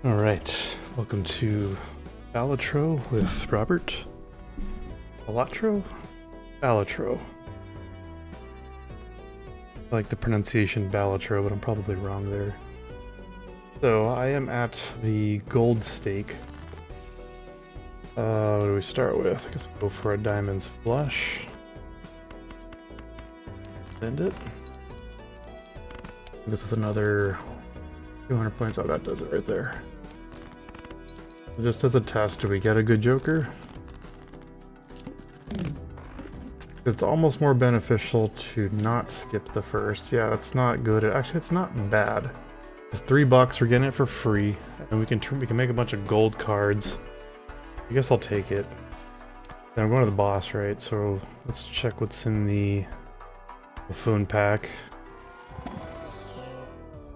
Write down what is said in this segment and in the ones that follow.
Alright, welcome to Balatro with Robert. Balatro? Balatro. I like the pronunciation Balatro, but I'm probably wrong there. So, I am at the gold stake. What do we start with? I guess we'll go for a diamond's flush. Send it. I guess with another 200 points. Oh, that does it right there. Just as a test, do we get a good joker? It's almost more beneficial to not skip the first. Yeah, that's not good. Actually, it's not bad. It's $3. We're getting it for free, and we can make a bunch of gold cards. I guess I'll take it. Then I'm going to the boss, right? So let's check what's in the buffoon pack.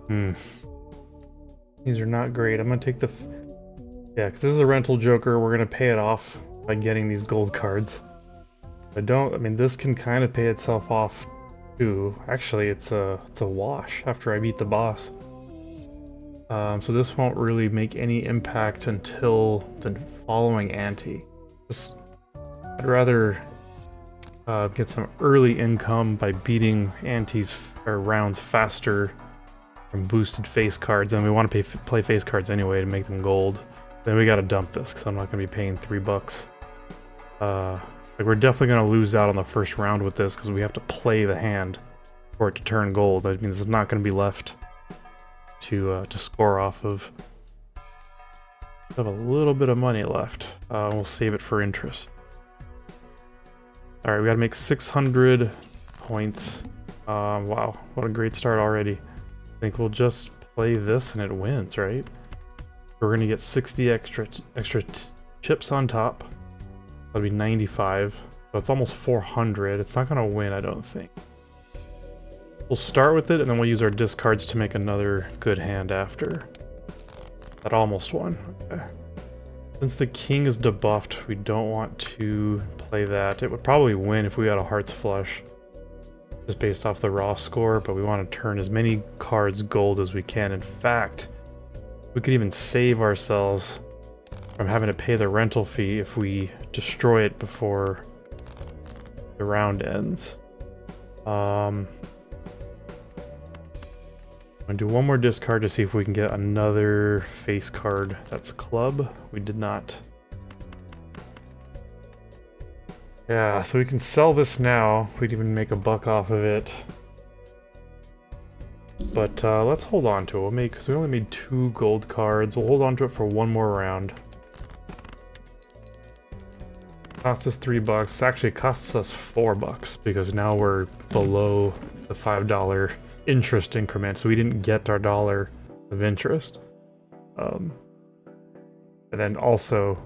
These are not great. I'm gonna take the. Yeah, because this is a rental joker. We're gonna pay it off by getting these gold cards. I mean, this can kind of pay itself off too. Actually, it's a wash after I beat the boss. So this won't really make any impact until the following ante. I'd rather get some early income by beating antes or rounds faster from boosted face cards, and we want to play face cards anyway to make them gold. Then we gotta dump this because I'm not gonna be paying $3. Like we're definitely gonna lose out on the first round with this because we have to play the hand for it to turn gold. That means it's not gonna be left to score off of. We have a little bit of money left. We'll save it for interest. All right, we gotta make 600 points. Wow, what a great start already. I think we'll just play this and it wins, right? We're gonna get 60 extra chips on top. That'll be 95. So it's almost 400. It's not gonna win, I don't think. We'll start with it and then we'll use our discards to make another good hand after. That almost won. Okay. Since the king is debuffed, we don't want to play that. It would probably win if we had a hearts flush. Just based off the raw score, but we want to turn as many cards gold as we can. In fact, we could even save ourselves from having to pay the rental fee if we destroy it before the round ends. I'm gonna do one more discard to see if we can get another face card. That's club. We did not. Yeah, so we can sell this now. We'd even make a buck off of it. But let's hold on to it. Because we only made 2 gold cards. We'll hold on to it for one more round. Cost us $3. Actually, it costs us $4 because now we're below the $5 interest increment, so we didn't get our dollar of interest. And then also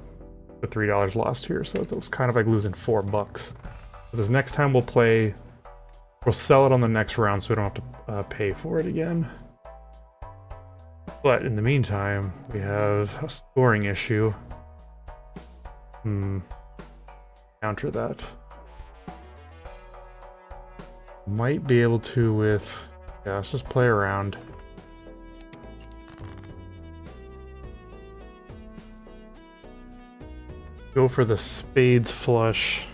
the $3 lost here, so that was kind of like losing $4. But this next time we'll sell it on the next round so we don't have to pay for it again. But in the meantime, we have a scoring issue. Counter that. Might be able to with... Yeah, let's just play around. Go for the spades flush.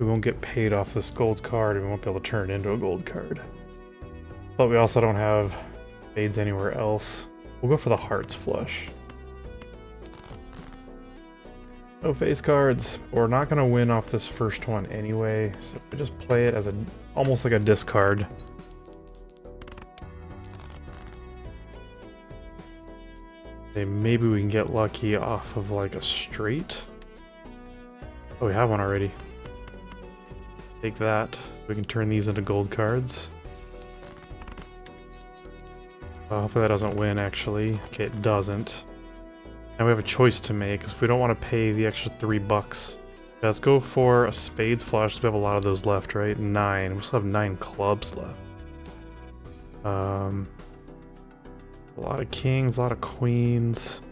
We won't get paid off this gold card, and we won't be able to turn it into a gold card. But we also don't have spades anywhere else. We'll go for the hearts flush. No face cards. We're not going to win off this first one anyway, so we just play it as almost like a discard. Maybe we can get lucky off of like a straight. Oh, we have one already. Take that. We can turn these into gold cards. Hopefully that doesn't win, actually. Okay, it doesn't. Now we have a choice to make, because if we don't want to pay the extra $3. Let's go for a spades flush. We have a lot of those left, right? 9. We still have 9 clubs left. A lot of kings, a lot of queens. I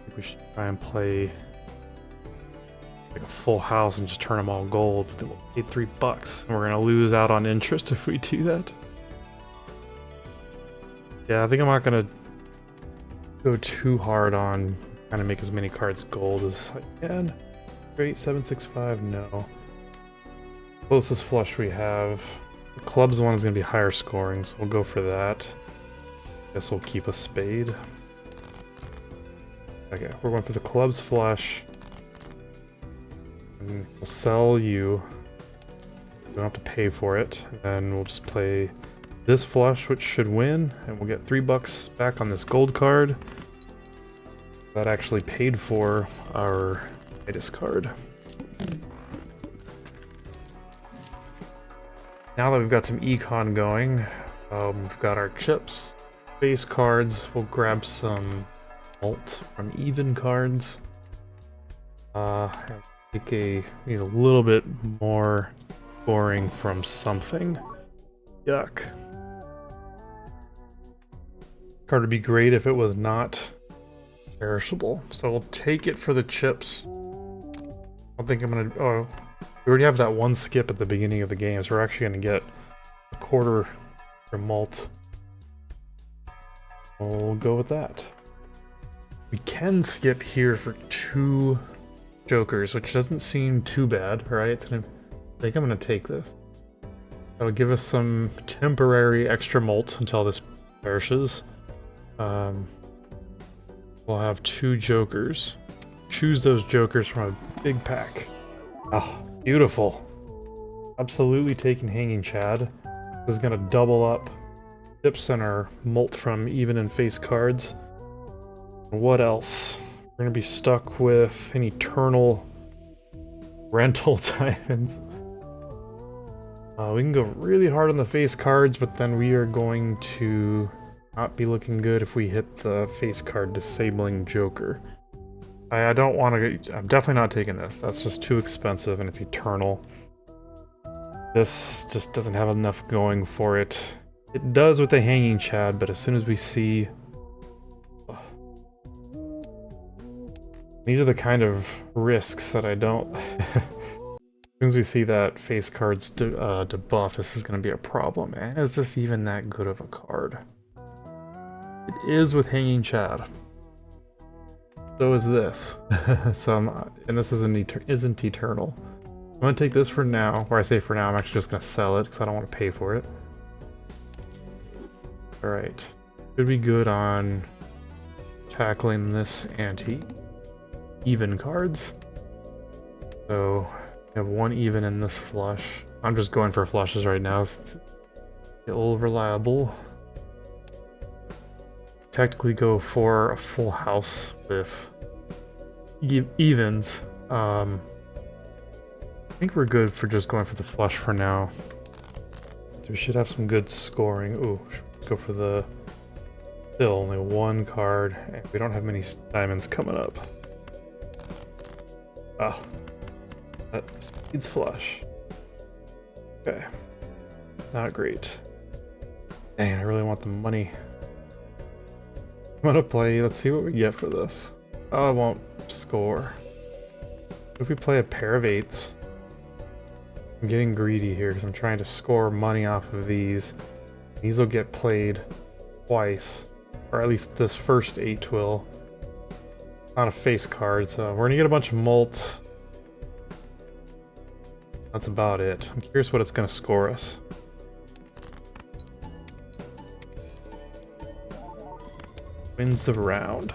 think we should try and play like a full house and just turn them all gold, but then we'll pay $3. And we're gonna lose out on interest if we do that. Yeah, I think I'm not gonna go too hard on trying to make as many cards gold as I can. Great, 765, no. Closest flush we have. The clubs one is going to be higher scoring, so we'll go for that. Guess we'll keep a spade. Okay, we're going for the clubs flush. And we'll sell you. We don't have to pay for it. And then we'll just play this flush, which should win, and we'll get $3 back on this gold card. That actually paid for our Midas card. Now that we've got some econ going, we've got our chips, base cards. We'll grab some alt from even cards. And take need a little bit more scoring from something. Yuck. Card would be great if it was not perishable. So we'll take it for the chips. I don't think I'm gonna. Oh, we already have that one skip at the beginning of the game, so we're actually gonna get a quarter for malt. We'll go with that. We can skip here for 2 jokers, which doesn't seem too bad, right? I think I'm gonna take this. That'll give us some temporary extra malt until this perishes. We'll have 2 jokers. Choose those jokers from a big pack. Oh, beautiful. Absolutely taking Hanging Chad. This is gonna double up chips and our malt from even and face cards. What else? We're gonna be stuck with an eternal rental diamonds. We can go really hard on the face cards, but then we are going to not be looking good if we hit the face card disabling joker. I don't want to. I'm definitely not taking this. That's just too expensive, and it's eternal. This just doesn't have enough going for it. It does with the Hanging Chad, but as soon as we see... These are the kind of risks that I don't... As soon as we see that face card's debuff, this is going to be a problem. And is this even that good of a card? It is with Hanging Chad. So is this. And this isn't eternal. I'm going to take this for now. Where I say for now, I'm actually just going to sell it because I don't want to pay for it. Alright. Should be good on tackling this ante. Even cards. So, we have 1 even in this flush. I'm just going for flushes right now. It's still reliable. Technically go for a full house with evens. I think we're good for just going for the flush for now. So we should have some good scoring. Ooh, go for the... Still only 1 card, and we don't have many diamonds coming up. Ah, that speeds flush. Okay, not great. Dang, I really want the money. I'm gonna play, let's see what we get for this. Oh, I won't score. If we play a pair of 8s, I'm getting greedy here because I'm trying to score money off of these. These will get played twice, or at least this first 8 will. Not a face card, so we're gonna get a bunch of malt. That's about it. I'm curious what it's gonna score us. Wins the round.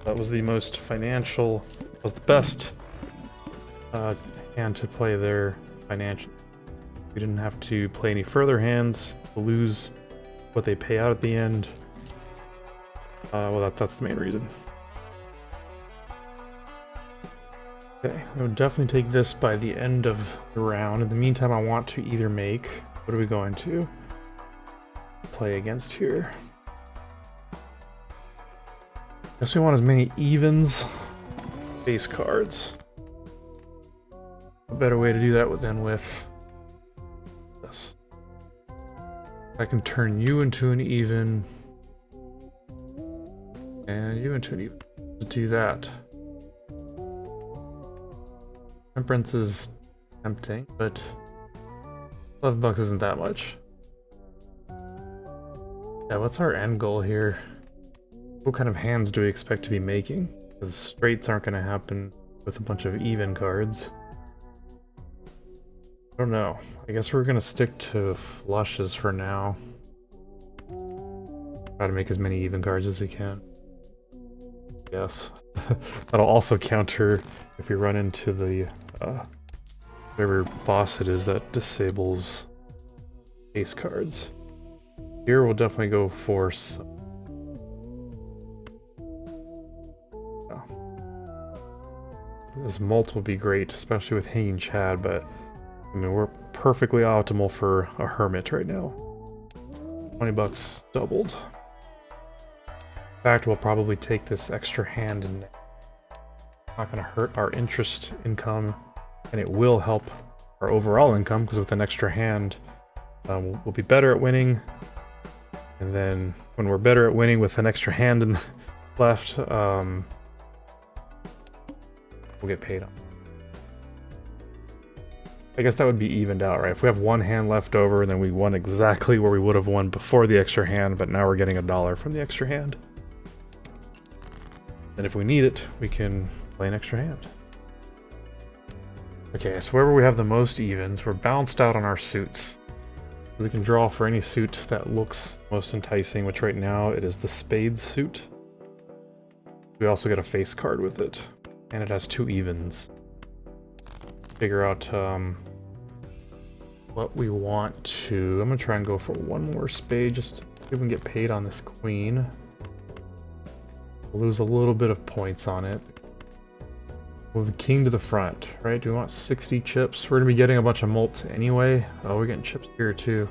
That was the most financial, was the best hand to play there financially. We didn't have to play any further hands. We'll lose what they pay out at the end. Well, that's the main reason. Okay, I would definitely take this by the end of the round. In the meantime, I want to either make... What are we going to play against here? Guess we want as many evens, base cards. A better way to do that than with this. I can turn you into an even, and you into an even. Let's do that. Temperance is tempting, but $11 isn't that much. Yeah, what's our end goal here? What kind of hands do we expect to be making? Because straights aren't going to happen with a bunch of even cards. I don't know. I guess we're going to stick to flushes for now. Try to make as many even cards as we can. Yes. That'll also counter if we run into the whatever boss it is that disables ace cards. Here we'll definitely go for some. This mult will be great, especially with Hanging Chad, but I mean we're perfectly optimal for a hermit right now. 20 bucks doubled. In fact, we'll probably take this extra hand and not going to hurt our interest income, and it will help our overall income because with an extra hand we'll be better at winning, and then when we're better at winning with an extra hand in the left, we'll get paid on. I guess that would be evened out, right? If we have one hand left over and then we won exactly where we would have won before the extra hand, but now we're getting $1 from the extra hand. And if we need it, we can play an extra hand. Okay, so wherever we have the most evens, we're balanced out on our suits. We can draw for any suit that looks most enticing, which right now it is the spades suit. We also get a face card with it, and it has 2 evens. Figure out what we want to. I'm gonna try and go for one more spade just to see if we can get paid on this queen. We'll lose a little bit of points on it. Move the king to the front, right? Do we want 60 chips? We're gonna be getting a bunch of mults anyway. Oh, we're getting chips here too.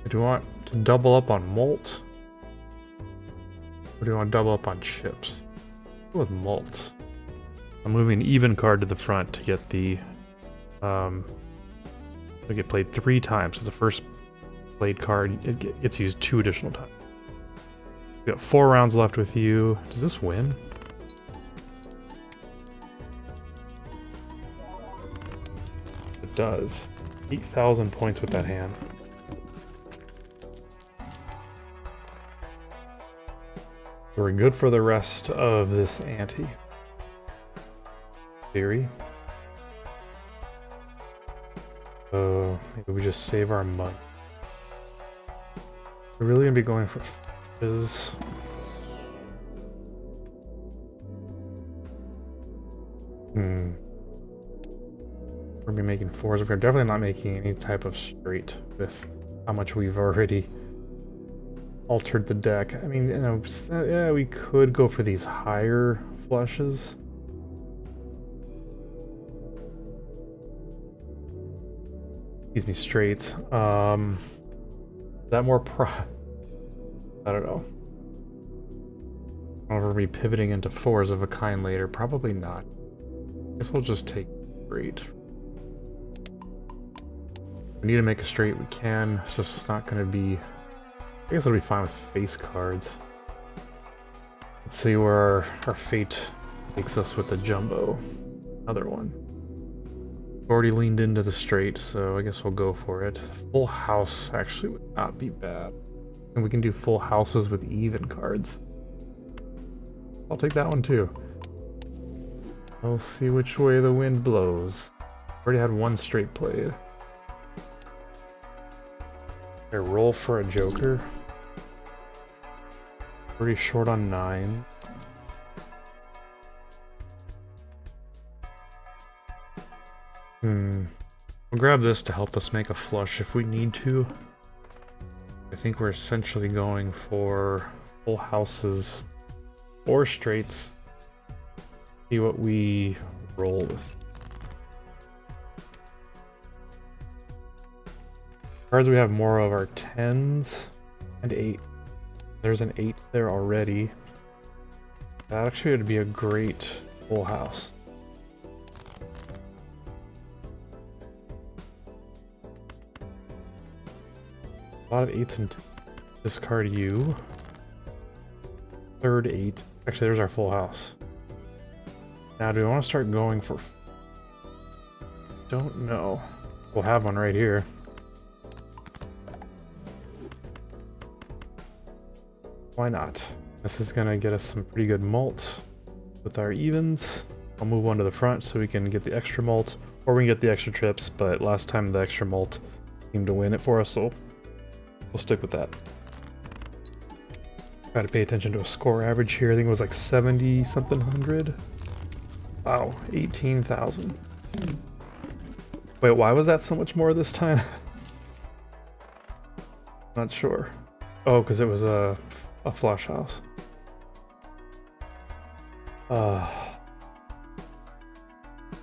Do we want to double up on mult? Or do we want to double up on chips? Go with mult. I'm moving an even card to the front to get the we get played 3 times. It's the first played card. It gets used 2 additional times. We got 4 rounds left with you. Does this win? It does. 8,000 points with that hand. We're good for the rest of this ante. Theory. So maybe we just save our money. We're really gonna be going for fizz. We're gonna be making 4s. We're definitely not making any type of straight with how much we've already altered the deck. I mean, you know, yeah, we could go for these higher flushes. Excuse me, straights. Is that more I don't know. I'll be pivoting into 4s of a kind later. Probably not. I guess we'll just take straight. We need to make a straight. We can. It's just not going to be. I guess it'll be fine with face cards. Let's see where our fate takes us with the jumbo. Another one. Already leaned into the straight, so I guess we'll go for it. Full house actually would not be bad. And we can do full houses with even cards. I'll take that one too. We'll see which way the wind blows. Already had 1 straight played. I roll for a joker. Pretty short on 9. We'll grab this to help us make a flush if we need to. I think we're essentially going for full houses or straights. See what we roll with. Cards we have more of are 10s and 8. There's an 8 there already. That actually would be a great full house. A lot of 8s and 10s. Discard you. 3rd 8. Actually, there's our full house. Now, do we want to start going for... Don't know. We'll have one right here. Why not? This is gonna get us some pretty good malt with our evens. I'll move one to the front so we can get the extra malt, or we can get the extra trips, but last time the extra malt seemed to win it for us, so we'll stick with that. Try to pay attention to a score average here. I think it was like 70 something hundred. Wow, 18,000. Wait, why was that so much more this time? Not sure. Oh, because it was a flush house.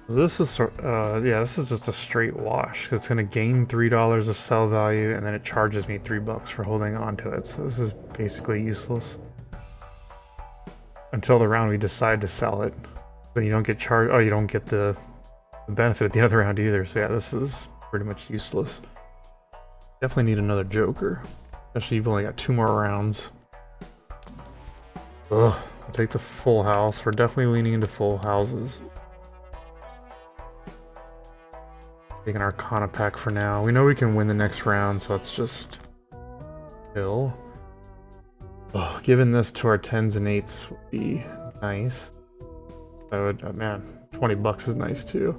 This is yeah, this is just a straight wash. It's gonna gain $3 of sell value, and then it charges me $3 for holding on to it. So this is basically useless until the round we decide to sell it. Then you don't get charged. Oh, you don't get the benefit at the other round either. So yeah, this is pretty much useless. Definitely need another joker, especially you've only got 2 more rounds. Ugh, I'll take the full house. We're definitely leaning into full houses. Taking our Arcana pack for now. We know we can win the next round, so let's just chill. Oh, giving this to our 10s and 8s would be nice. That would, man, $20 is nice too.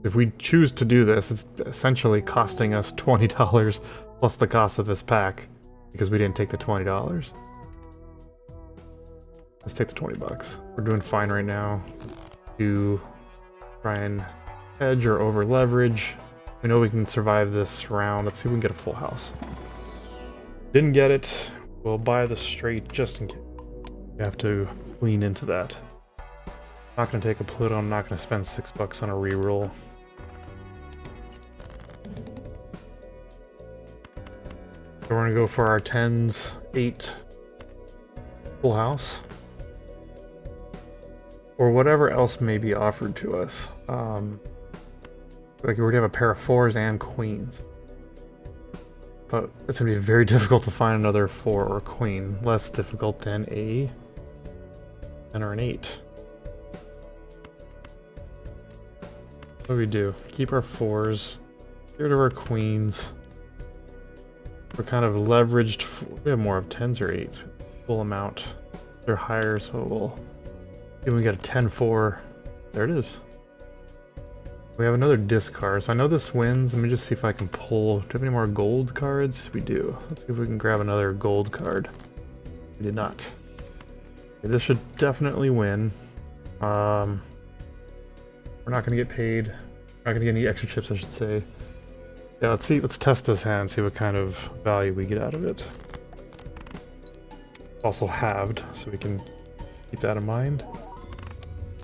If we choose to do this, it's essentially costing us $20 plus the cost of this pack because we didn't take the $20. Let's take the $20. We're doing fine right now. To try and hedge or over leverage. We know we can survive this round. Let's see if we can get a full house. Didn't get it. We'll buy the straight just in case. We have to lean into that. Not gonna take a Pluto. I'm not gonna spend $6 on a reroll. So we're gonna go for our 10s, 8 full house. Or whatever else may be offered to us. Like we already have a pair of 4s and queens. But it's gonna be very difficult to find another 4 or queen. Less difficult than a 10 or an 8. What do we do? Keep our 4s. Get rid of our queens. We're kind of leveraged. We have more of 10s or 8s. Full amount. They're higher, so we'll... Then we got a 10-4. There it is. We have another discard, so I know this wins. Let me just see if I can pull. Do we have any more gold cards? We do. Let's see if we can grab another gold card. We did not. Okay, this should definitely win. We're not going to get paid. We're not going to get any extra chips, I should say. Yeah, let's see. Let's test this hand, see what kind of value we get out of it. Also halved, so we can keep that in mind.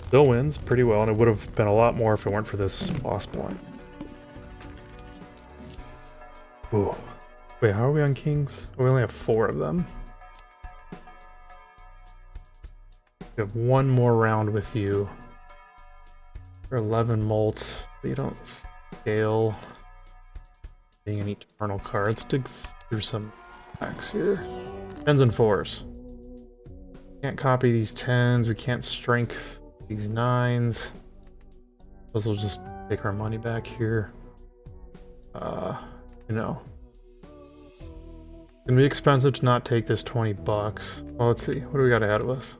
Still wins pretty well, and it would have been a lot more if it weren't for this boss blind. Ooh. Wait, how are we on kings? Oh, we only have 4 of them. We have 1 more round with you. For 11 molts, but you don't scale. Being an eternal card. Let's dig through some packs here. 10s and 4s. Can't copy these 10s, we can't strength these 9s. Those will just take our money back here. You know. It's gonna be expensive to not take this $20. Well, let's see. What do we got ahead of us?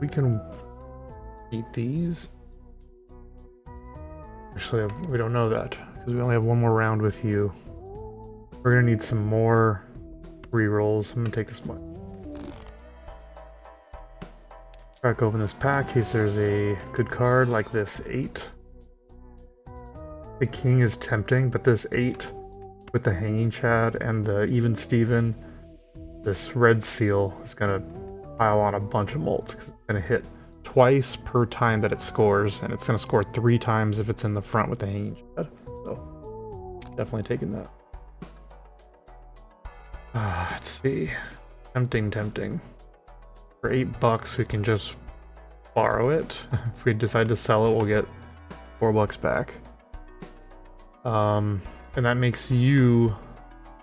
We can beat these. Actually, we don't know that because we only have 1 more round with you. We're gonna need some more rerolls. I'm gonna take this one. Crack open this pack in case there's a good card like this 8. The king is tempting, but this 8 with the hanging Chad and the even Steven, this red seal is gonna pile on a bunch of mult because it's gonna hit twice per time that it scores, and it's gonna score 3 times if it's in the front with the hanging Chad. So definitely taking that. Let's see. Tempting. For $8 we can just borrow it. If we decide to sell it, we'll get $4 back. And that makes you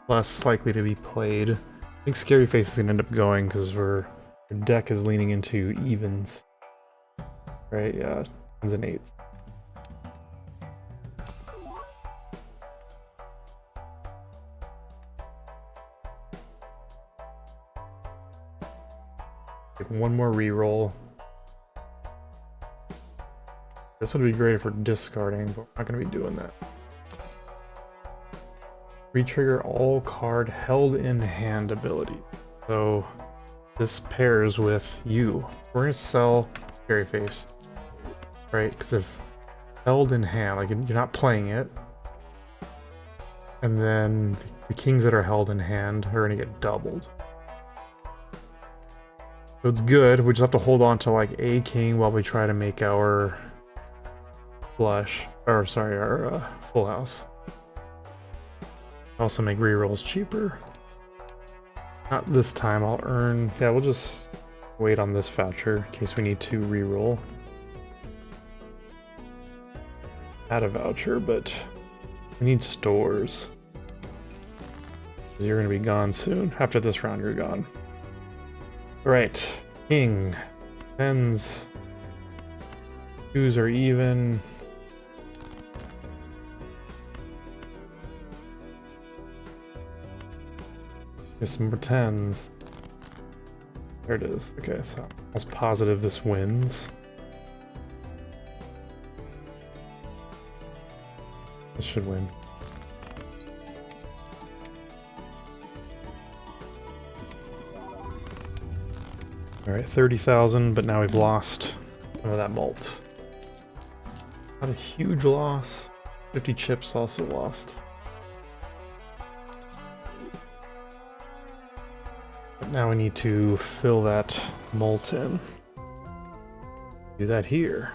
less likely to be played. I think Scary Face is gonna end up going because our deck is leaning into evens. Right, yeah, 10s and 8s. Take one more reroll. This would be great if we're discarding, but we're not going to be doing that. Retrigger all card held in hand ability. So this pairs with you. We're going to sell Scary Face, right? Because if held in hand, like you're not playing it, and then the kings that are held in hand are going to get doubled. So it's good. We just have to hold on to like a king while we try to make our flush, or sorry, our full house. Also make rerolls cheaper. Not this time, I'll earn... Yeah, we'll just wait on this voucher in case we need to reroll. Add a voucher, but we need stores. You're gonna be gone soon. After this round, you're gone. Alright, king. Tens. Twos are even. There's some more tens. There it is. Okay, so almost positive this wins. This should win. Alright, 30,000, but now we've lost some of that malt. Not a huge loss. 50 chips also lost. But now we need to fill that malt in. Do that here.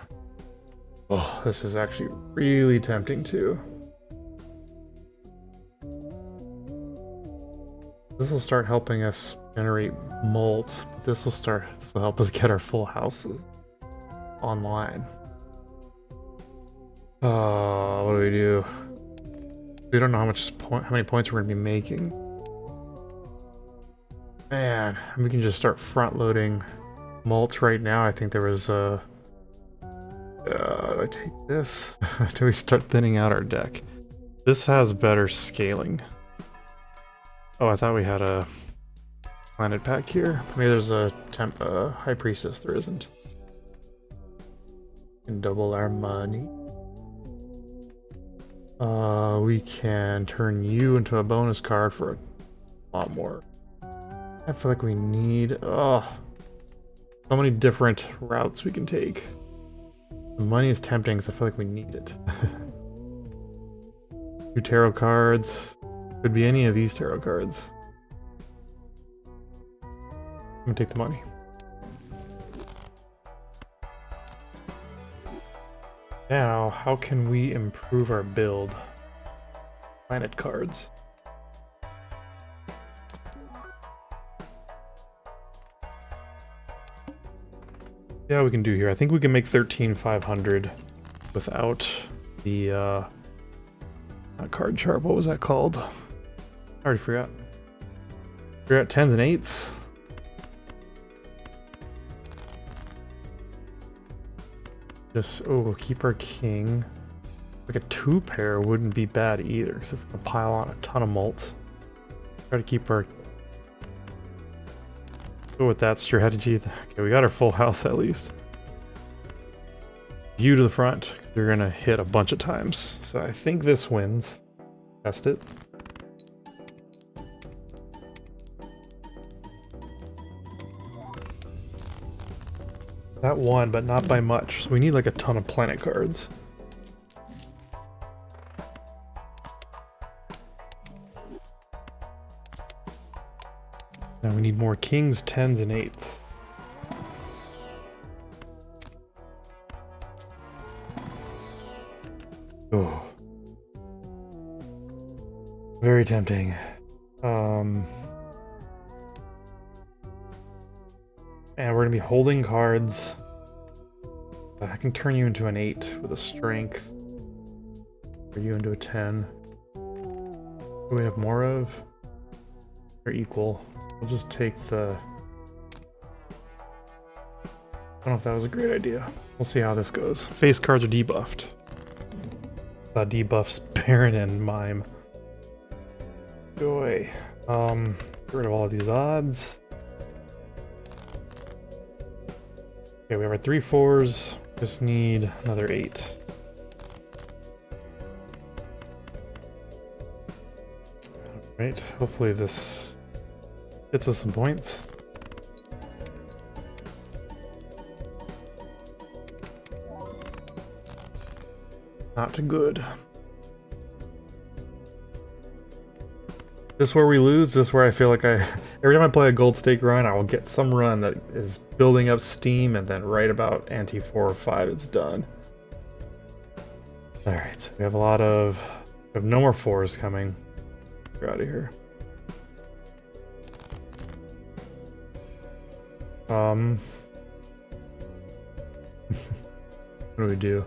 Oh, this is actually really tempting too. This will start helping us generate malt. This will help us get our full houses online. What do we do? We don't know how many points we're gonna be making. Man, we can just start front loading malt right now. I think there was a. Do I take this? Do we start thinning out our deck? This has better scaling. Oh, I thought we had a planet pack here. Maybe there's a high priestess. There isn't. And double our money. We can turn you into a bonus card for a lot more. I feel like we need so many different routes we can take. The money is tempting because I feel like we need it. 2 tarot cards. Could be any of these tarot cards. I'm gonna take the money. Now, how can we improve our build? Planet cards. Yeah, we can do here. I think we can make 13,500 without the card chart. What was that called? I already forgot. We're at 10s and 8s. Just, we'll keep our king. Like a 2-pair wouldn't be bad either, because it's gonna pile on a ton of malt. Try to keep our... Go with that strategy. Okay, we got our full house at least. View to the front. You're gonna hit a bunch of times. So I think this wins. Test it. That won, but not by much. So we need like a ton of planet cards. Now we need more kings, 10s, and 8s. Oh. Very tempting. And we're gonna be holding cards. I can turn you into an 8 with a strength. Or you into a 10. What do we have more of? They're equal. We'll just take the... I don't know if that was a great idea. We'll see how this goes. Face cards are debuffed. That debuffs Baron and Mime. Go away. Get rid of all of these odds. Okay, we have our 3 4s. Just need another 8. Alright, hopefully this gets us some points. Not good. This is where we lose. This is where I feel like every time I play a gold stake run, I will get some run that is building up steam, and then right about ante 4 or 5, it's done. All right, so we have we have no more 4s coming. We're out of here. What do we do?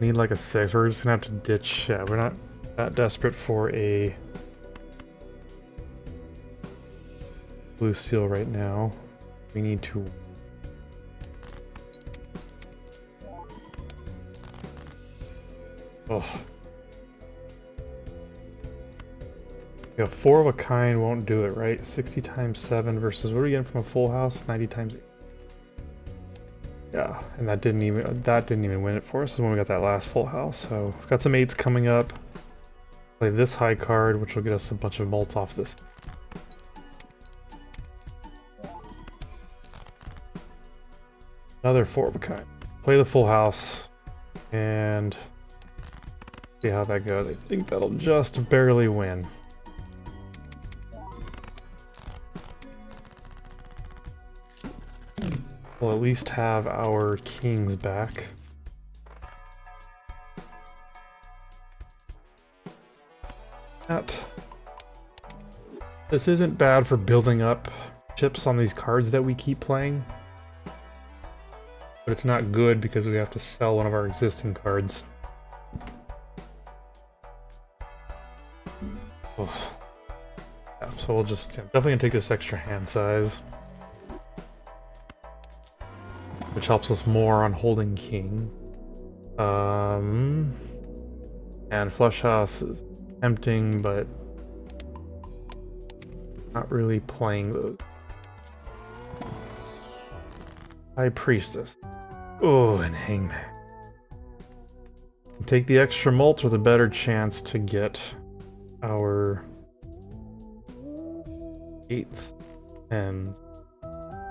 Need like a 6. We're just gonna have to ditch. Yeah, we're not that desperate for a blue seal right now. We need to. Oh. Yeah, 4 of a kind won't do it, right? 60 times 7 versus what are we getting from a full house? 90 times 8. Yeah, and that didn't even win it for us when we got that last full house. So we've got some 8s coming up. Play this high card, which will get us a bunch of mult off this. Another 4 of a kind. Play the full house and see how that goes. I think that'll just barely win. We'll at least have our kings back. This isn't bad for building up chips on these cards that we keep playing. But it's not good because we have to sell one of our existing cards. Oh. Yeah, so we'll just definitely gonna take this extra hand size, which helps us more on holding king. And flush house is tempting, but not really playing those. High Priestess. Oh, and Hangman. Take the extra mult with a better chance to get our 8s. And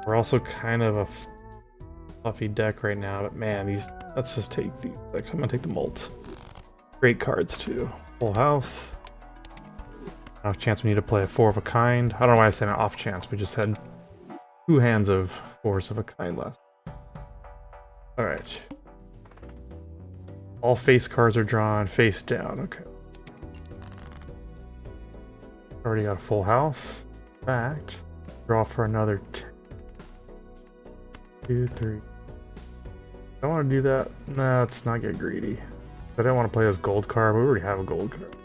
we're also kind of a fluffy deck right now, but man, let's just take these. I'm gonna take the mult. Great cards too. Full house. Off chance we need to play a 4 of a kind. I don't know why I said an off chance. We just had 2 hands of 4s of a kind left. Alright. All face cards are drawn face down. Okay. Already got a full house. In fact, draw for another 2, 3. I want to do that. Nah, let's not get greedy. I don't want to play this gold card, but we already have a gold card.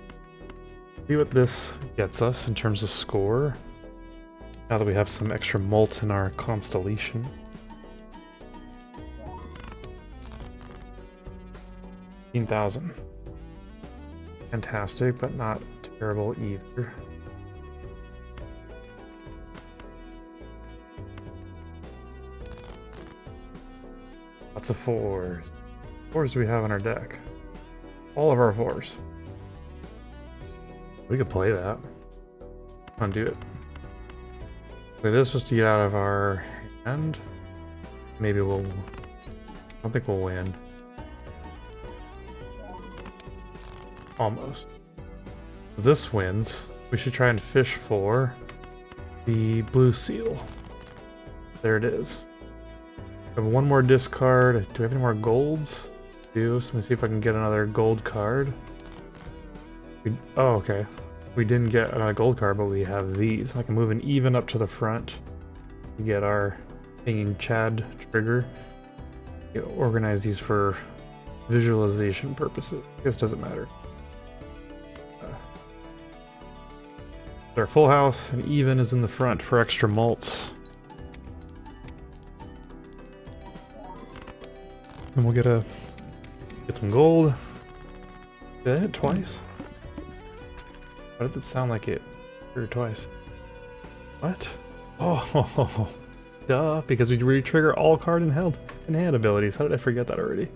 See what this gets us in terms of score. Now that we have some extra mult in our constellation. $15,000. Fantastic, but not terrible either. Lots of 4s. 4s we have in our deck. All of our 4s. We could play that. Undo it. Play this just to get out of our hand. Maybe we'll... I don't think we'll win. Almost. If this wins, we should try and fish for the blue seal. There it is. We have one more discard. Do we have any more golds? So let me see if I can get another gold card. Oh, okay. We didn't get another gold card, but we have these. I can move an even up to the front to get our hanging Chad trigger. Organize these for visualization purposes. I guess it doesn't matter. Our full house, and even is in the front for extra mults. And we'll get some gold. Did I hit twice? Why did it sound like it triggered twice? What? Oh, Duh, because we re-trigger all card and hand abilities. How did I forget that already?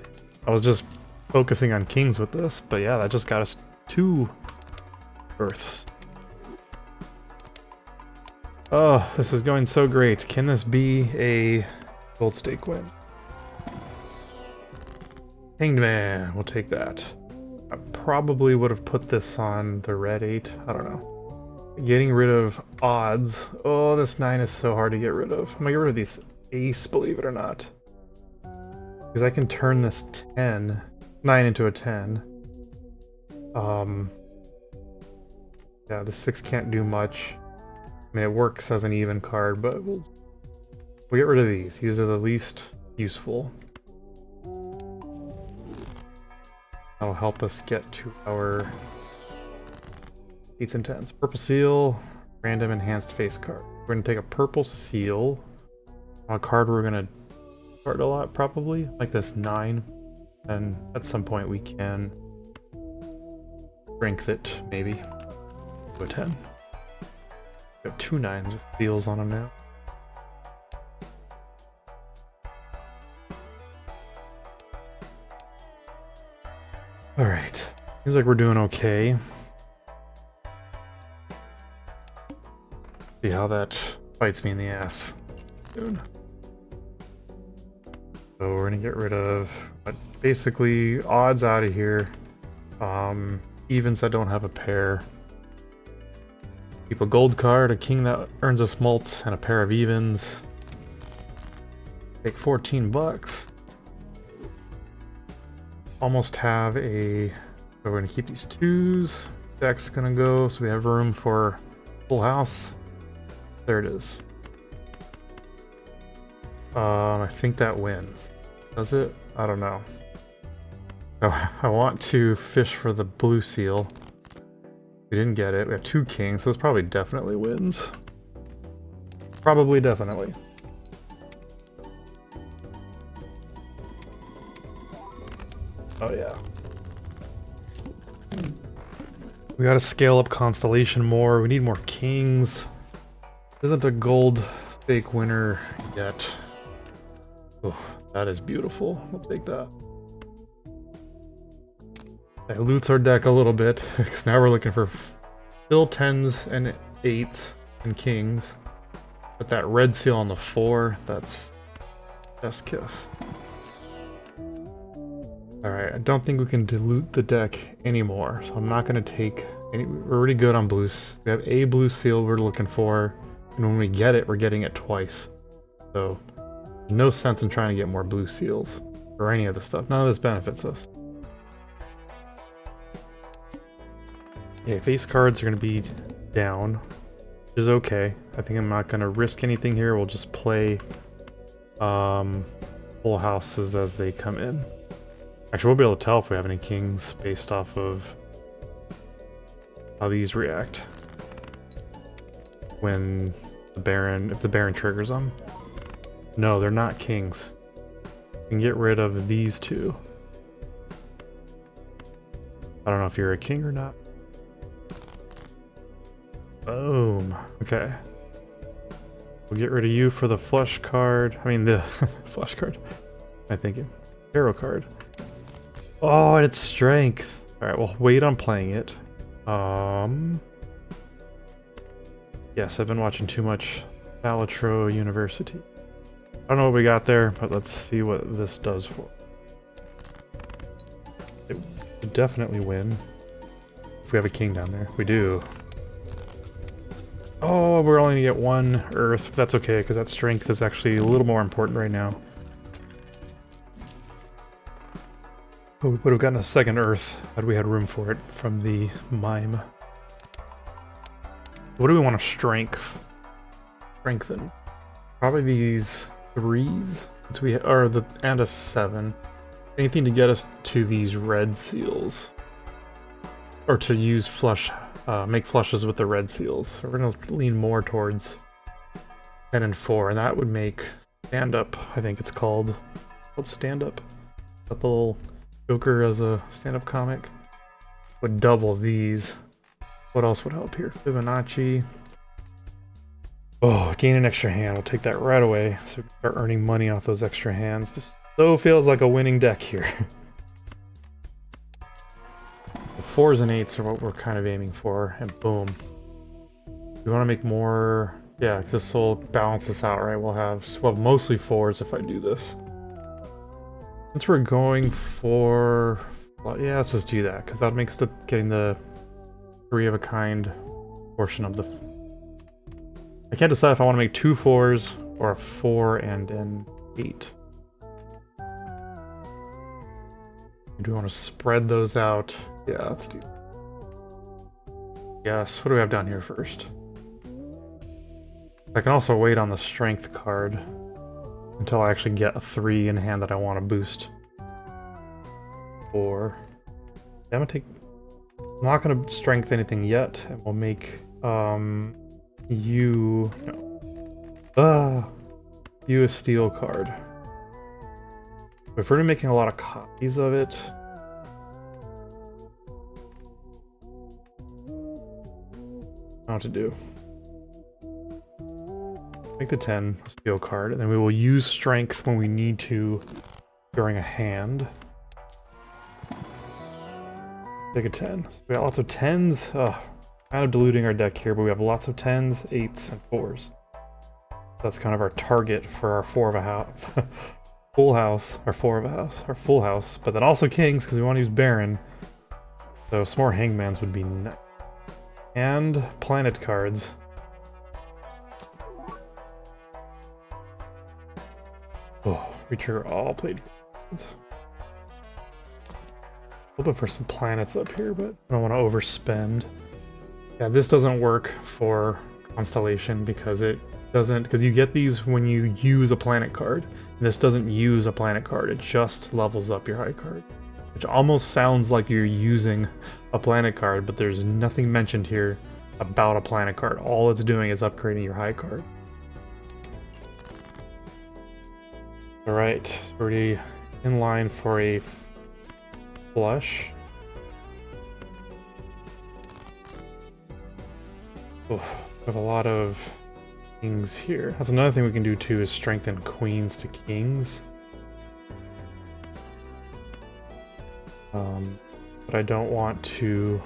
I was just focusing on kings with this, but yeah, that just got us 2 Earths. Oh, this is going so great. Can this be a gold stake win? Hanged Man, we'll take that. I probably would have put this on the red 8. I don't know. Getting rid of odds. Oh, this 9 is so hard to get rid of. I'm gonna get rid of these ace, believe it or not. Because I can turn this 9 into a 10. Yeah, the 6 can't do much. I mean, it works as an even card, but we'll get rid of these. These are the least useful. That'll help us get to our 8s and 10s. Purple seal, random enhanced face card. We're gonna take a purple seal on a card we're gonna start a lot, probably, like this 9. And at some point we can strength it, maybe, to a 10. We have 2 9s with seals on them now. Alright, seems like we're doing okay. See how that bites me in the ass soon. So we're gonna get rid of basically odds out of here. Evens that don't have a pair. Keep a gold card, a king that earns us mults, and a pair of evens. Take 14 bucks. Almost have a... So we're gonna keep these 2s. Deck's gonna go, so we have room for full house. There it is. I think that wins. Does it? I don't know. I want to fish for the blue seal. We didn't get it. We have 2 kings, so this probably definitely wins. Probably definitely. Oh yeah. We gotta scale up Constellation more. We need more kings. Isn't a gold stake winner yet. Oh, that is beautiful. We'll take that. That loots our deck a little bit, because now we're looking for still 10s and 8s and kings. But that red seal on the 4, that's just kiss. Alright, I don't think we can dilute the deck anymore, so I'm not going to take any... We're already good on blues. We have a blue seal we're looking for, and when we get it, we're getting it twice. So, there's no sense in trying to get more blue seals, or any of the stuff. None of this benefits us. Yeah, face cards are going to be down, which is okay. I think I'm not going to risk anything here. We'll just play full houses as they come in. Actually, we'll be able to tell if we have any kings based off of how these react when the Baron, if the Baron triggers them. No, they're not kings. You can get rid of these 2. I don't know if you're a king or not. Boom. Okay. We'll get rid of you for the flush card. I mean, the flush card. I'm thinking. Hero card. Oh, and it's strength. Alright, well, wait on playing it. Yes, I've been watching too much Balatro University. I don't know what we got there, but let's see what this does for. It would definitely win. If we have a king down there. We do. Oh, we're only gonna get 1 earth. But that's okay, because that strength is actually a little more important right now. Oh, we would have gotten a 2nd earth had we had room for it from the mime. What do we want to strengthen? Probably these 3s. Since we and a 7. Anything to get us to these red seals. Or to use flush, make flushes with the red seals. So we're going to lean more towards 10 and 4, and that would make stand up, I think it's called. Let's stand up. Got the little Joker as a stand-up comic. Would double these. What else would help here? Fibonacci. Oh, gain an extra hand. We'll take that right away so we can start earning money off those extra hands. This so feels like a winning deck here. The 4s and 8s are what we're kind of aiming for, and boom. We want to make more... Yeah, because this will balance this out, right? We'll have mostly 4s if I do this. Since we're going for... Well, yeah, let's just do that, because that makes getting the 3 of a kind portion of the... I can't decide if I want to make 2 4s or a 4 and an 8. Do we want to spread those out? Yeah, let's do that. Yes, what do we have down here first? I can also wait on the strength card until I actually get a 3 in hand that I want to boost. 4. Yeah, I'm not gonna strength anything yet, and we'll make you a steel card. If we're making a lot of copies of it, I don't know what to do. Make the 10 steel card, and then we will use strength when we need to during a hand. Take a 10. So we got lots of 10s. Kind of diluting our deck here, but we have lots of 10s, 8s, and 4s. That's kind of our target for our 4 of a house. Full house, our 4 of a house, our full house, but then also kings because we want to use Baron. So some more hangmans would be nice. And planet cards. Oh, retrigger all played cards. Hoping for some planets up here, but I don't want to overspend. Yeah, this doesn't work for Constellation because it doesn't, because you get these when you use a planet card. And this doesn't use a planet card, it just levels up your high card. Which almost sounds like you're using a planet card, but there's nothing mentioned here about a planet card. All it's doing is upgrading your high card. Alright, so we're already in line for a flush. Oof, we have a lot of kings here. That's another thing we can do too, is strengthen queens to kings. But I don't want to...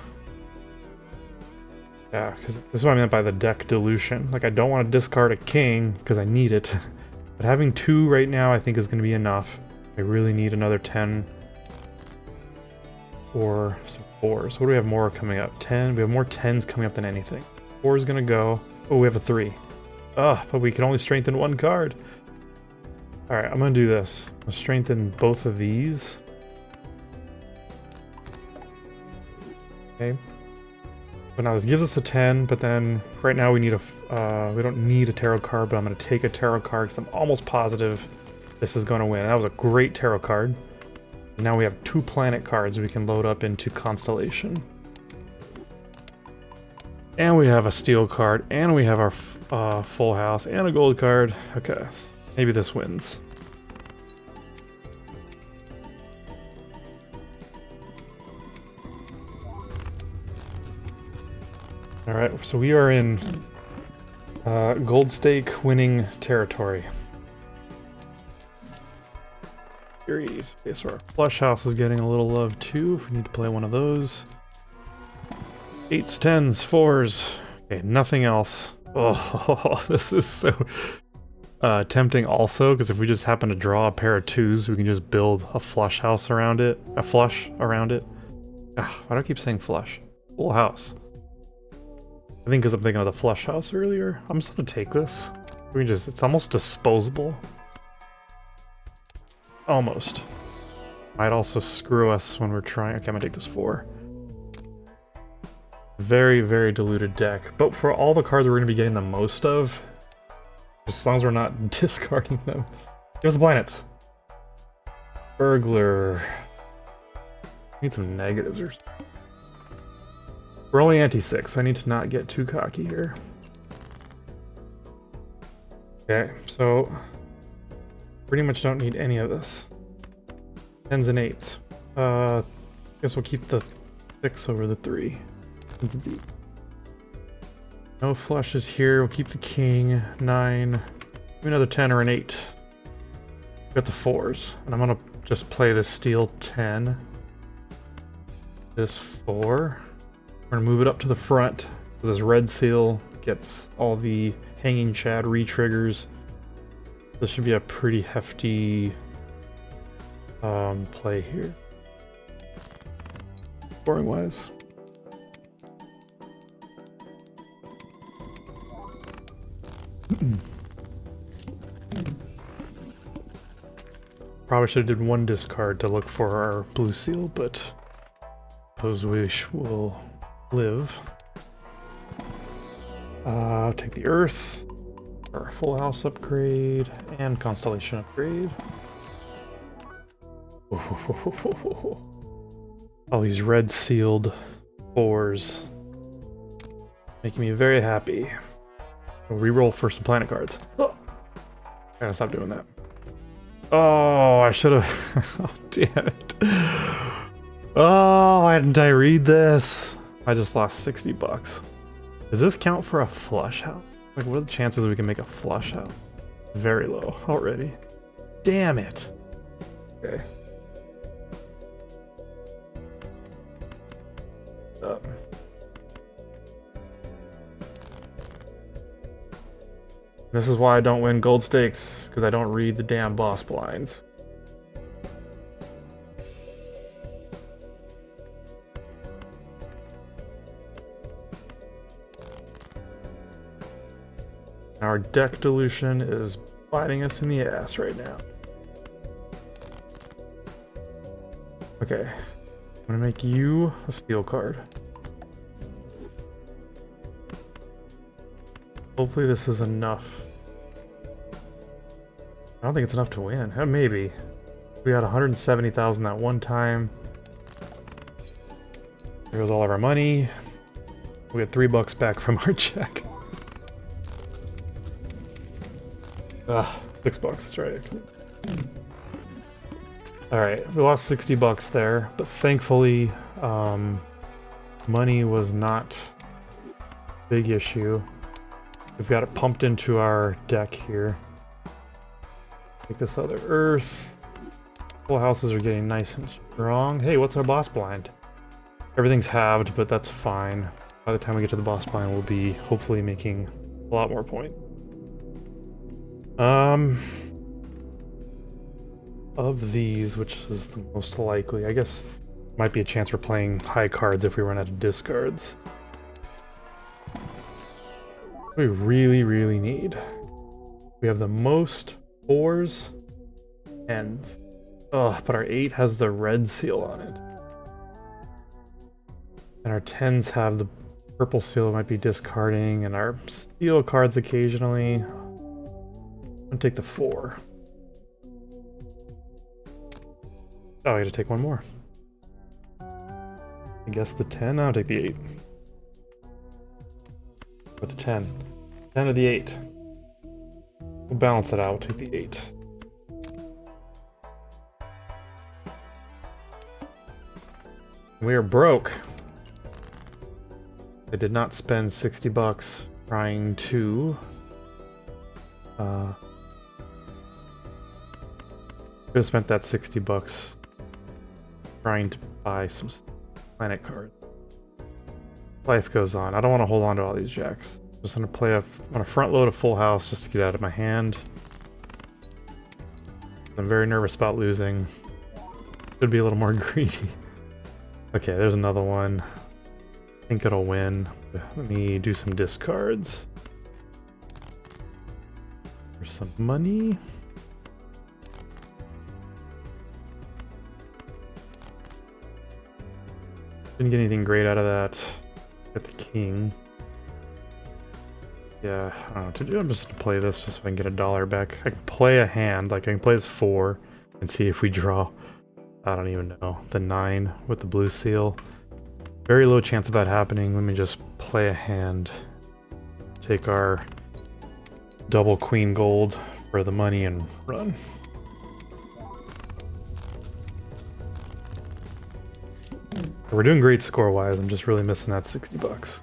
Yeah, because this is what I meant by the deck dilution. Like, I don't want to discard a king because I need it. But having 2 right now I think is going to be enough. I really need another 10 or some 4s. What do we have more coming up? 10? We have more 10s coming up than anything. 4 is going to go. Oh, we have a 3. Ugh, but we can only strengthen 1 card. Alright, I'm going to do this. I'll strengthen both of these. Okay. But now this gives us a 10, but then right now we need we don't need a tarot card, but I'm going to take a tarot card because I'm almost positive this is going to win. That was a great tarot card. Now we have 2 planet cards we can load up into Constellation. And we have a steel card, and we have our full house, and a gold card. Okay, maybe this wins. Alright, so we are in gold stake winning territory. Series. Okay, so our flush house is getting a little love too, if we need to play one of those. 8s, 10s, 4s. Okay, nothing else. Oh, this is so tempting also, because if we just happen to draw a pair of 2s, we can just build a flush house around it. A flush around it. Ugh, why do I keep saying flush? Full house. I think because I'm thinking of the flush house earlier. I'm just gonna take this. We can just, it's almost disposable. Almost. Might also screw us when we're trying. Okay, I'm gonna take this 4. Very, very diluted deck. But for all the cards we're gonna be getting the most of, as long as we're not discarding them. Give us the planets. Burglar. Need some negatives or something. We're only anti-6, so I need to not get too cocky here. Okay, so pretty much don't need any of this. 10s and 8s. Guess we'll keep the 6 over the 3, since it's equal. No flushes here. We'll keep the king. 9. Maybe another 10 or an 8. Got the 4s. And I'm gonna just play this steel 10. This 4. We're gonna move it up to the front. So this red seal gets all the hanging chad re-triggers. This should be a pretty hefty play here. Scoring wise. Probably should have did one discard to look for our blue seal, but suppose we will live. Take the earth, our full house upgrade, and constellation upgrade. All these red sealed 4s making me very happy. I'll reroll for some planet cards. Oh, I gotta stop doing that. Oh, I should have. Oh, damn it. Oh, why didn't I read this? I just lost 60 bucks. Does this count for a flush house? Like, what are the chances we can make a flush house? Very low already. Damn it. Okay. This is why I don't win gold stakes, because I don't read the damn boss blinds. Our deck dilution is biting us in the ass right now. Okay, I'm gonna make you a steel card. Hopefully this is enough. I don't think it's enough to win. Maybe. We had 170,000 that one time. There goes all of our money. We got $3 back from our check. Ugh, $6, that's right. Alright, we lost 60 bucks there, but thankfully, money was not a big issue. We've got it pumped into our deck here. Take this other earth. Full houses are getting nice and strong. Hey, what's our boss blind? Everything's halved, but that's fine. By the time we get to the boss blind, we'll be hopefully making a lot more points. Of these, which is the most likely, I guess might be a chance for playing high cards if we run out of discards. We really need. We have the most 4s and but our 8 has the red seal on it. And our 10s have the purple seal, might be discarding, and our steel cards occasionally. I'm gonna take the 4. Oh, I gotta take one more. I guess the 10? I'll take the 8. With the 10. 10 or the 8. We'll balance it out, take the 8. We are broke. I did not spend 60 bucks trying to could have spent that 60 bucks trying to buy some planet cards. Life goes on. I don't want to hold on to all these jacks. Just gonna play I'm gonna front load a full house just to get out of my hand. I'm very nervous about losing. Could be a little more greedy. Okay, there's another one. I think it'll win. Let me do some discards. There's some money. Didn't get anything great out of that. Got the king. Yeah, I don't know what to do. I'm just gonna play this just so I can get $1 back. I can play a hand, like I can play this 4 and see if we draw. I don't even know. The 9 with the blue seal. Very low chance of that happening. Let me just play a hand. Take our double queen gold for the money and run. We're doing great score-wise. I'm just really missing that 60 bucks.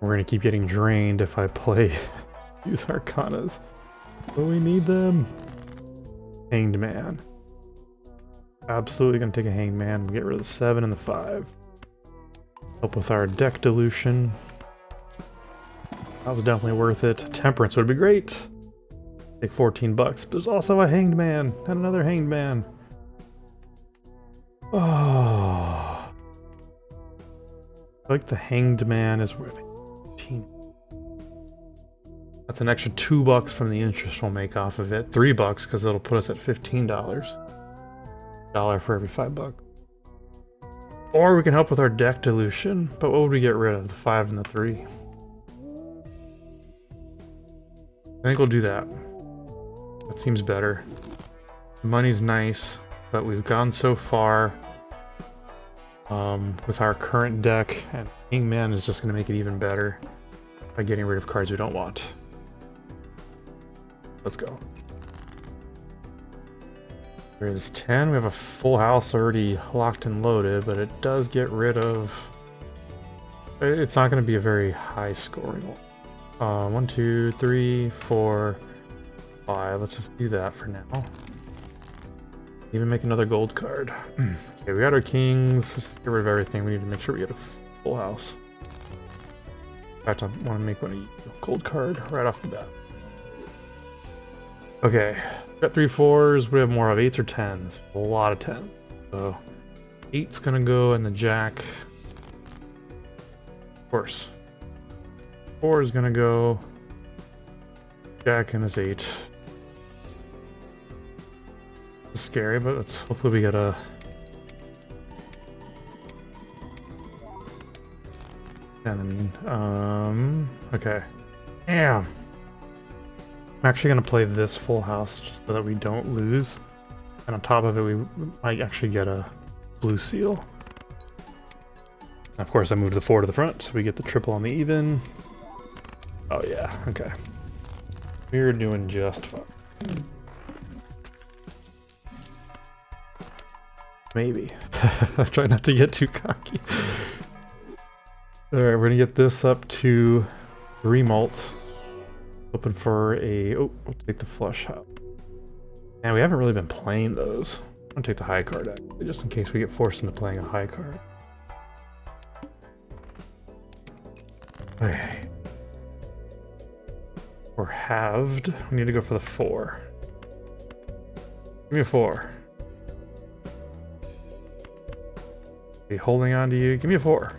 We're gonna keep getting drained if I play these Arcanas. But we need them. Hanged Man. Absolutely gonna take a Hanged Man. We'll get rid of the 7 and the 5. Help with our deck dilution. That was definitely worth it. Temperance would be great. Take 14 bucks. There's also a Hanged Man and another Hanged Man. Oh. I like the Hanged Man is worth 15. That's an extra 2 bucks from the interest we'll make off of it. 3 bucks because it'll put us at $15. $1 for every 5 bucks. Or we can help with our deck dilution. But what would we get rid of? The 5 and the 3. I think we'll do that. That seems better. The money's nice, but we've gone so far with our current deck, and Hangman is just going to make it even better by getting rid of cards we don't want. Let's go. There is 10. We have a full house already locked and loaded, but it does get rid of... It's not going to be a very high scoring one. 1, 2, 3, 4, 5. Let's just do that for now. Even make another gold card. Okay, we got our kings. Let's get rid of everything. We need to make sure we get a full house. In fact, I want to make one a gold card right off the bat. Okay, got 3 4s. We have more of 8s or 10s. A lot of 10s. So 8's gonna go in the jack. Of course. 4 is gonna go jack and his 8. It's scary, but let's hopefully we get a... okay. Damn. I'm actually gonna play this full house just so that we don't lose. And on top of it, we might actually get a blue seal. And of course, I moved the 4 to the front, so we get the triple on the even. Oh yeah, okay. We're doing just fine. Maybe. I try not to get too cocky. Alright, we're gonna get this up to 3 malt. Hoping for a... Oh, we'll take the flush out. And we haven't really been playing those. I'm gonna take the high card actually, just in case we get forced into playing a high card. Okay. We're halved. We need to go for the 4. Give me a 4. Be holding on to you. Give me a 4.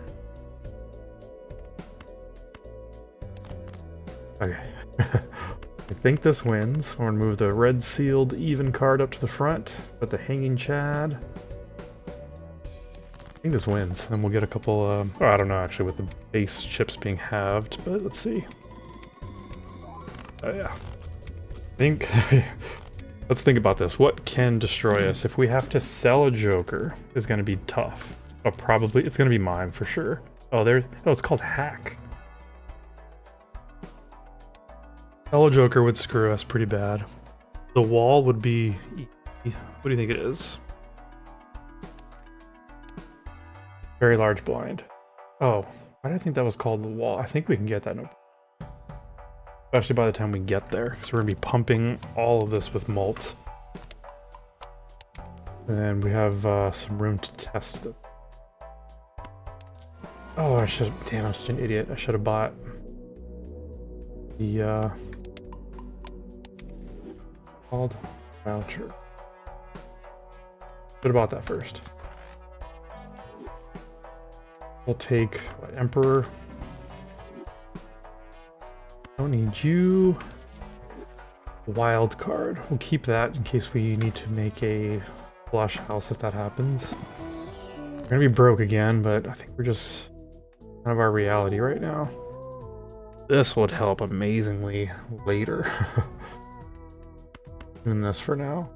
Okay. I think this wins. We're gonna move the red sealed even card up to the front, but the hanging Chad. I think this wins, and we'll get a couple. Oh, I don't know actually with the base chips being halved, but let's see. Oh yeah. I think. Let's think about this. What can destroy us? If we have to sell a Joker, is going to be tough. Oh, probably it's going to be mine for sure. Oh, there. Oh, it's called hack. Sell a Joker would screw us pretty bad. The wall would be. What do you think it is? Very large blind. Oh, why did I think that was called the wall? I think we can get that. No. Especially by the time we get there, because we're going to be pumping all of this with malt. And then we have some room to test it. Oh, I should have... Damn, I'm such an idiot. I should have bought the... called voucher. Should have bought that first. We'll take what, Emperor. Don't need you. Wild card. We'll keep that in case we need to make a flush house if that happens. We're gonna be broke again, but I think we're just kind of our reality right now. This would help amazingly later. Doing this for now.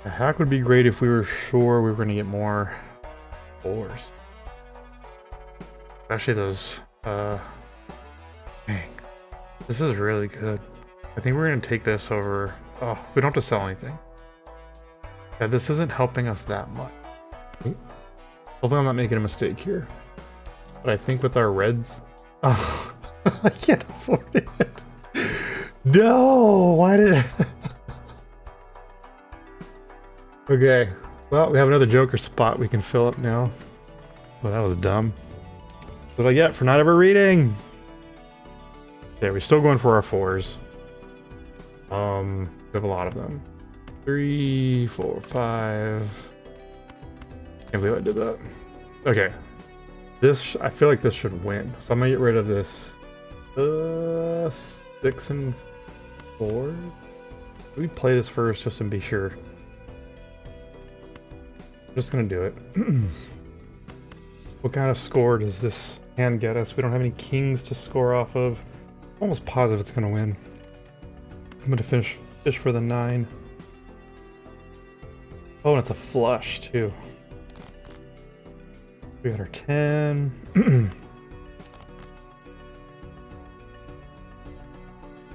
A hack would be great if we were sure we were going to get more 4s. Especially those, dang. This is really good. I think we're going to take this over... Oh, we don't have to sell anything. Yeah, this isn't helping us that much. Hopefully I'm not making a mistake here. But I think with our reds... Oh, I can't afford it. No! Why did I... Okay. Well, we have another Joker spot we can fill up now. Well, that was dumb. What do I get for not ever reading? Yeah, we're still going for our 4s. We have a lot of them. 3, 4, 5. Can't believe I did that. Okay. This, I feel like this should win. So I'm gonna get rid of this. 6 and 4. We play this first just to be sure. I'm just gonna do it. What kind of score does this hand get us? We don't have any kings to score off of. I'm almost positive it's gonna win. I'm gonna fish for the 9. Oh, and it's a flush too. We got our 10.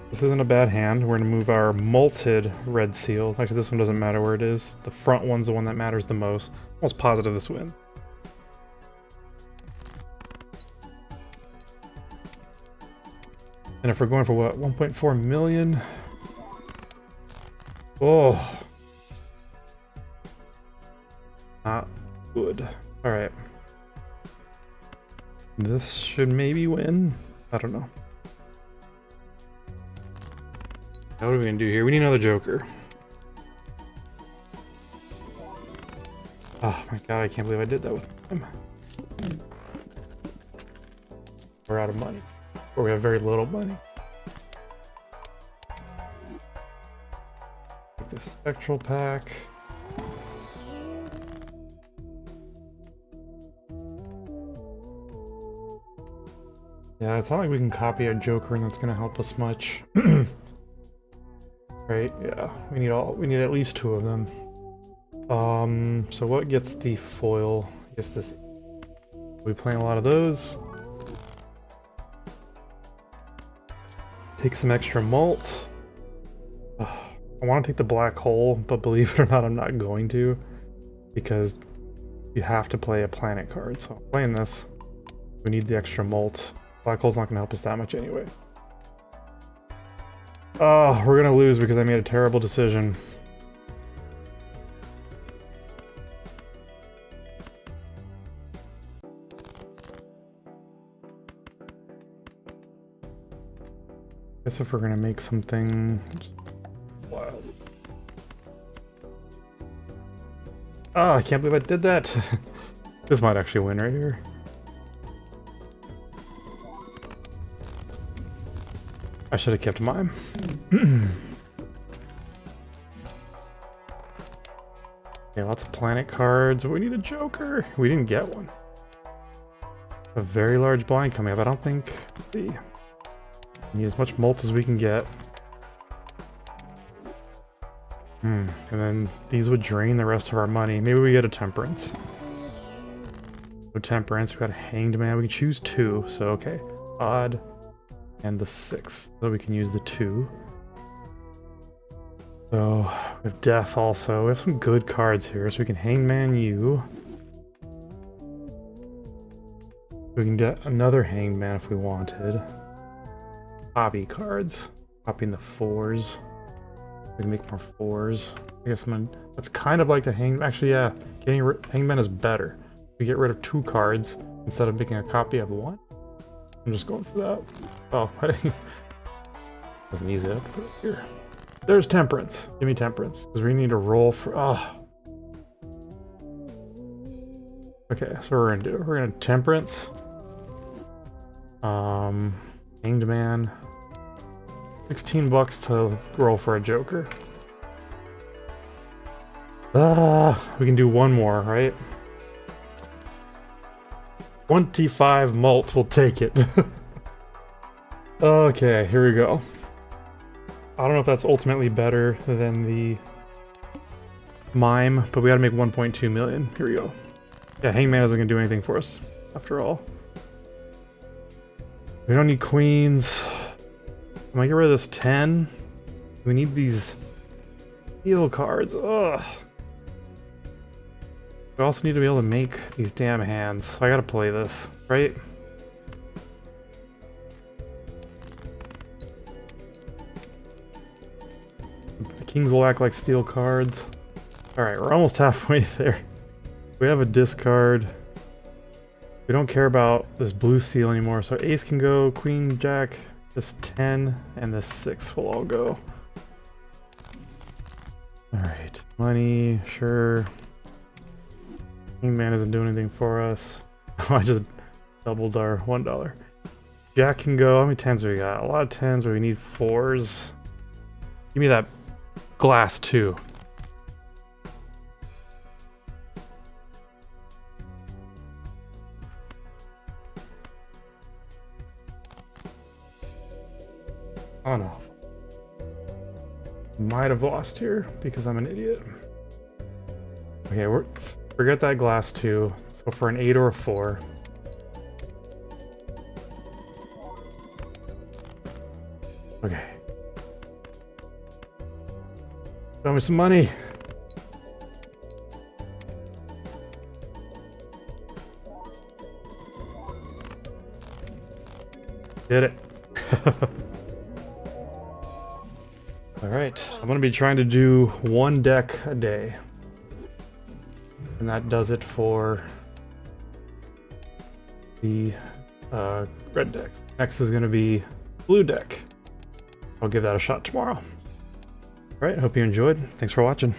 This isn't a bad hand. We're gonna move our malted red seal. Actually, this one doesn't matter where it is. The front one's the one that matters the most. Almost positive this wins. And if we're going for what, 1.4 million? Oh. Not good. Alright. This should maybe win. I don't know. What are we gonna do here? We need another Joker. Oh my god, I can't believe I did that with him. We're out of money. Or we have very little money. Take this spectral pack. Yeah, it's not like we can copy a Joker and that's gonna help us much. Right, yeah. We need at least 2 of them. So what gets the foil? I guess this. We playing a lot of those. Take some extra malt. I want to take the black hole, but believe it or not, I'm not going to. Because you have to play a planet card. So I'm playing this. We need the extra malt. Black hole's not going to help us that much anyway. Oh, we're going to lose because I made a terrible decision. Guess if we're going to make something wild. Oh, I can't believe I did that. This might actually win right here. I should have kept mine. Okay, lots of planet cards. We need a Joker. We didn't get one. A very large blind coming up. I don't think we need as much malt as we can get. And then these would drain the rest of our money. Maybe we get a temperance. No temperance. We got a hanged man. We can choose 2. So okay, odd. And the 6, so we can use the 2. So we have death also. We have some good cards here, so we can hangman you. We can get another hangman if we wanted. Copy cards. Copying the 4s. We can make more 4s. I guess I'm gonna, that's kind of like the hang. Actually, yeah, getting hangman is better. We get rid of 2 cards instead of making a copy of 1. I'm just going for that. Oh, I didn't. Doesn't use it. I have to put it here. There's temperance. Give me temperance. Because we need to roll for. Oh. Okay, so we're gonna do. We're gonna temperance. Hanged man. $16 to roll for a Joker. We can do one more, right? 25 malt, we'll take it. Okay, here we go. I don't know if that's ultimately better than the mime, but we gotta make 1.2 million. Here we go. Yeah, hangman isn't gonna do anything for us, after all. We don't need queens. I'm gonna get rid of this 10. We need these steel cards. Ugh. We also need to be able to make these damn hands. So I gotta play this, right? The kings will act like steel cards. Alright, we're almost halfway there. We have a discard. We don't care about this blue seal anymore, so ace can go, queen, jack, this 10, and this 6 will all go. Alright, money, sure. Kingman isn't doing anything for us. I just doubled our $1. Jack can go. How many 10s do we got? A lot of 10s, but we need 4s. Give me that glass 2. Oh no. Might have lost here because I'm an idiot. Okay, forget that glass 2. Let's go for an 8 or a 4. Okay. Show me some money. Did it. Alright, I'm going to be trying to do 1 deck a day. And that does it for the red deck. Next is going to be blue deck. I'll give that a shot tomorrow. Alright, hope you enjoyed. Thanks for watching.